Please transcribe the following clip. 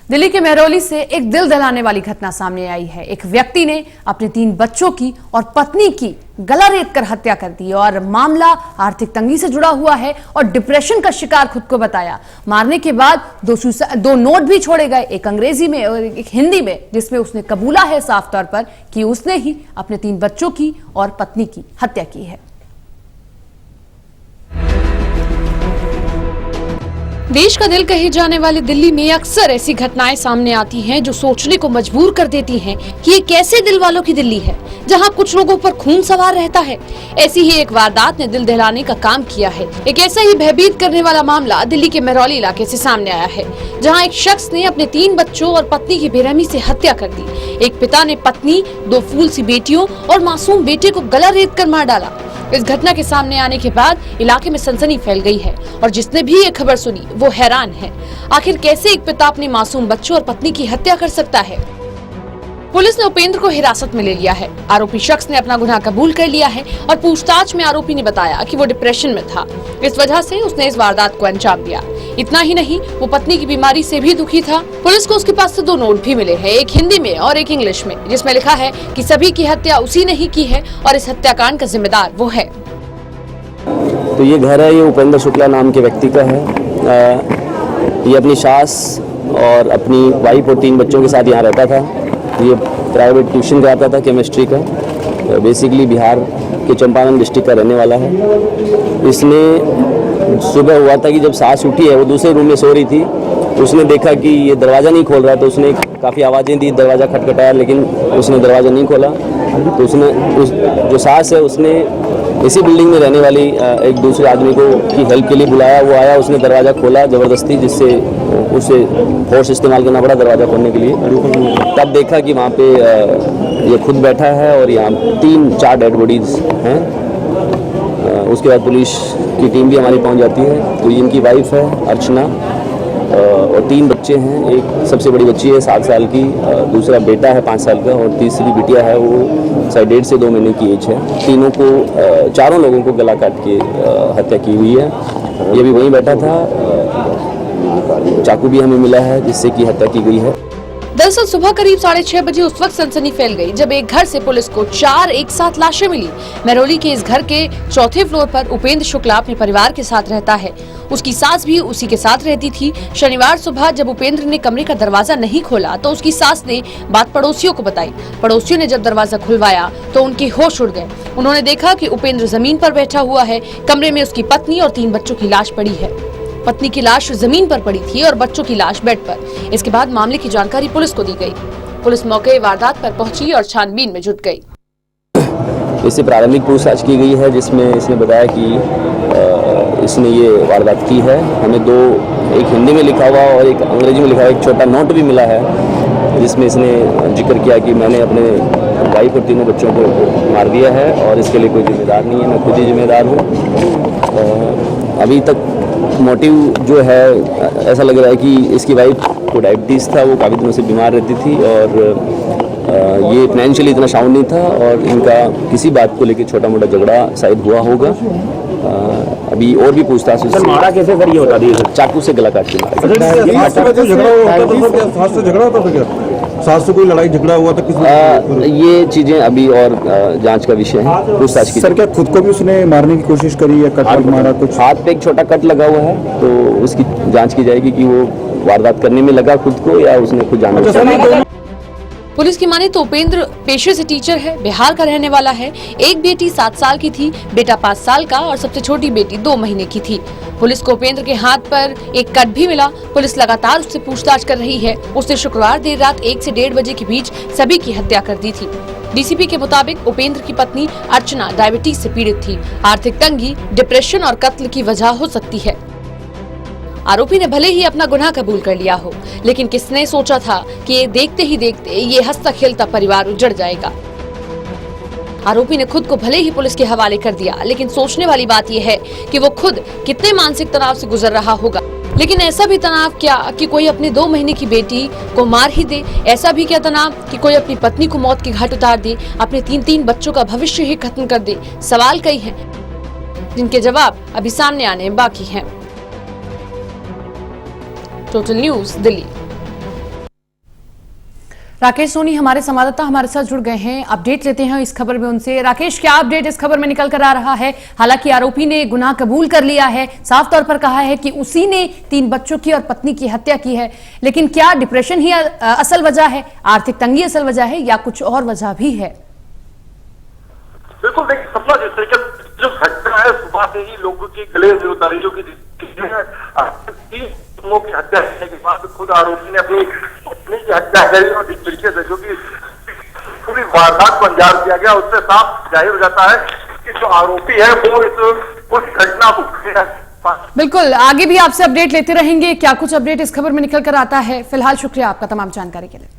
दिल्ली के महरौली से एक दिल दहलाने वाली घटना सामने आई है। एक व्यक्ति ने अपने 3 बच्चों की और पत्नी की गला रेत कर हत्या कर दी और मामला आर्थिक तंगी से जुड़ा हुआ है और डिप्रेशन का शिकार खुद को बताया। मारने के बाद 2 नोट भी छोड़े गए, एक अंग्रेजी में और एक हिंदी में, जिसमें उसने कबूला है साफ तौर पर कि उसने ही अपने 3 बच्चों की और पत्नी की हत्या की है। देश का दिल कहे जाने वाले दिल्ली में अक्सर ऐसी घटनाएं सामने आती हैं जो सोचने को मजबूर कर देती हैं कि ये कैसे दिल वालों की दिल्ली है जहां कुछ लोगों पर खून सवार रहता है। ऐसी ही एक वारदात ने दिल दहलाने का काम किया है। एक ऐसा ही भयभीत करने वाला मामला दिल्ली के महरौली इलाके से सामने आया है, जहां एक शख्स ने अपने 3 बच्चों और पत्नी की बेरहमी से हत्या कर दी। एक पिता ने पत्नी, 2 फूल सी बेटियों और मासूम बेटे को गला रेत कर मार डाला। इस घटना के सामने आने के बाद इलाके में सनसनी फैल गई है और जिसने भी ये खबर सुनी वो हैरान है। आखिर कैसे एक पिता अपने मासूम बच्चों और पत्नी की हत्या कर सकता है? पुलिस ने उपेंद्र को हिरासत में ले लिया है। आरोपी शख्स ने अपना गुनाह कबूल कर लिया है और पूछताछ में आरोपी ने बताया कि वो डिप्रेशन में था, इस वजह से उसने इस वारदात को अंजाम दिया। इतना ही नहीं, वो पत्नी की बीमारी से भी दुखी था। पुलिस को उसके पास से 2 नोट भी मिले हैं, एक हिंदी में और एक इंग्लिश में, जिसमें लिखा है कि सभी की हत्या उसी ने ही की है और इस हत्याकांड का जिम्मेदार वो है। तो ये घर है, ये उपेंद्र शुक्ला नाम के व्यक्ति का है। ये अपनी सास और अपनी वाइफ और 3 बच्चों के साथ यहाँ रहता था। ये प्राइवेट ट्यूशन कराता था केमिस्ट्री का। बेसिकली बिहार के चंपारण डिस्ट्रिक्ट का रहने वाला है। इसने सुबह हुआ था कि जब सास उठी है, वो दूसरे रूम में सो रही थी, उसने देखा कि ये दरवाज़ा नहीं खोल रहा, तो उसने काफ़ी आवाज़ें दी, दरवाज़ा खटखटाया, लेकिन उसने दरवाज़ा नहीं खोला। तो उसने जो सास है उसने इसी बिल्डिंग में रहने वाली एक दूसरे आदमी को की हेल्प के लिए बुलाया। वो आया, उसने दरवाज़ा खोला ज़बरदस्ती, जिससे उसे फोर्स इस्तेमाल करना पड़ा दरवाज़ा खोलने के लिए। तब देखा कि वहाँ पे ये खुद बैठा है और यहाँ 3-4 डेड बॉडीज़ हैं। उसके बाद पुलिस की टीम भी हमारी पहुँच जाती है। तो इनकी वाइफ है अर्चना और 3 बच्चे हैं। एक सबसे बड़ी बच्ची है 7 साल की, दूसरा बेटा है 5 साल का और तीसरी बिटिया है, वो शायद 1.5 से 2 महीने की एज है। तीनों को, चारों लोगों को गला काट के हत्या की हुई है। ये भी वहीं बैठा था। चाकू भी हमें मिला है जिससे कि हत्या की गई है। दरअसल सुबह करीब 6:30 बजे उस वक्त सनसनी फैल गई जब एक घर से पुलिस को 4 एक साथ लाशें मिली। महरौली के इस घर के 4थे फ्लोर पर उपेंद्र शुक्ला अपने परिवार के साथ रहता है। उसकी सास भी उसी के साथ रहती थी। शनिवार सुबह जब उपेंद्र ने कमरे का दरवाजा नहीं खोला तो उसकी सास ने बात पड़ोसियों को बताई। पड़ोसियों ने जब दरवाजा खुलवाया तो उनके होश उड़ गए। उन्होंने देखा कि उपेंद्र जमीन पर बैठा हुआ है। कमरे में उसकी पत्नी और 3 बच्चों की लाश पड़ी है। पत्नी की लाश जमीन पर पड़ी थी और बच्चों की लाश बेड पर। इसके बाद मामले की जानकारी पुलिस को दी गई। पुलिस मौके वारदात पर पहुंची और छानबीन में जुट गई। इससे प्रारंभिक पूछताछ की गई है, जिसमें इसने बताया कि इसने ये वारदात की है। हमें 2, एक हिंदी में लिखा हुआ और एक अंग्रेजी में लिखा हुआ एक छोटा नोट भी मिला है, जिसमें इसने जिक्र किया कि मैंने अपने वाइफ और 3 बच्चों को मार दिया है और इसके लिए कोई जिम्मेदार नहीं है, मैं खुद ही जिम्मेदार हूँ। अभी तक मोटिव जो है, ऐसा लग रहा है कि इसकी वाइफ को डायबिटीज़ था, वो काफ़ी दिनों से बीमार रहती थी और ये फाइनेंशियली इतना साउंड नहीं था और इनका किसी बात को लेकर छोटा मोटा झगड़ा शायद हुआ होगा। अभी और भी पूछताछ। सर मारा कैसे सर, ये बता दीजिए। चाकू से गला काट के मारा। सास से कोई लड़ाई झगड़ा हुआ था किसी? ये चीजें अभी और जांच का विषय है, पूछताछ की। सर क्या खुद को भी उसने मारने की कोशिश करी या कट मारा कुछ? हाथ पे एक छोटा कट लगा हुआ है, तो उसकी जांच की जाएगी कि वो वारदात करने में लगा खुद को या उसने खुद जाना। पुलिस की माने तो उपेंद्र पेशे से टीचर है, बिहार का रहने वाला है। एक बेटी 7 साल की थी, बेटा 5 साल का और सबसे छोटी बेटी 2 महीने की थी। पुलिस को उपेंद्र के हाथ पर एक कट भी मिला। पुलिस लगातार उससे पूछताछ कर रही है। उसने शुक्रवार देर रात 1 से 1:30 बजे के बीच सभी की हत्या कर दी थी। डीसीपी के मुताबिक उपेंद्र की पत्नी अर्चना डायबिटीज से पीड़ित थी। आर्थिक तंगी, डिप्रेशन और कत्ल की वजह हो सकती है। आरोपी ने भले ही अपना गुनाह कबूल कर लिया हो, लेकिन किसने सोचा था कि देखते ही देखते ये हंसता खेलता परिवार उजड़ जाएगा। आरोपी ने खुद को भले ही पुलिस के हवाले कर दिया, लेकिन सोचने वाली बात यह है कि वो खुद कितने मानसिक तनाव से गुजर रहा होगा। लेकिन ऐसा भी तनाव क्या कि कोई अपनी 2 महीने की बेटी को मार ही दे? ऐसा भी क्या तनाव कि कोई अपनी पत्नी को मौत के घाट उतार दे, अपने 3 बच्चों का भविष्य ही खत्म कर दे? सवाल कई हैं जिनके जवाब अभी सामने आने बाकी हैं। Total news Delhi. राकेश सोनी हमारे संवाददाता हमारे साथ जुड़ गए हैं। अपडेट लेते हैं इस खबर में उनसे। राकेश, क्या अपडेट इस खबर में निकल कर आ रहा है? हालांकि आरोपी ने गुनाह कबूल कर लिया है, साफ तौर पर कहा है कि उसी ने 3 बच्चों की और पत्नी की हत्या की है, लेकिन क्या डिप्रेशन ही असल वजह है, आर्थिक तंगी असल वजह है या कुछ और वजह भी है? बिल्कुल देखिए सपना, जिस तरीके जो घटना है सुबह से ही लोगों के गले में उतारी जो की की हत्या करने के बाद खुद आरोपी ने अपनी पत्नी की हत्या करी और जिस तरीके से जो की पूरी वारदात को अंजाम दिया गया, उससे साफ जाहिर हो जाता है कि जो आरोपी है वो उस घटना को बिल्कुल आगे भी आपसे अपडेट लेते रहेंगे। क्या कुछ अपडेट इस खबर में निकल कर आता है। फिलहाल शुक्रिया आपका तमाम जानकारी के लिए।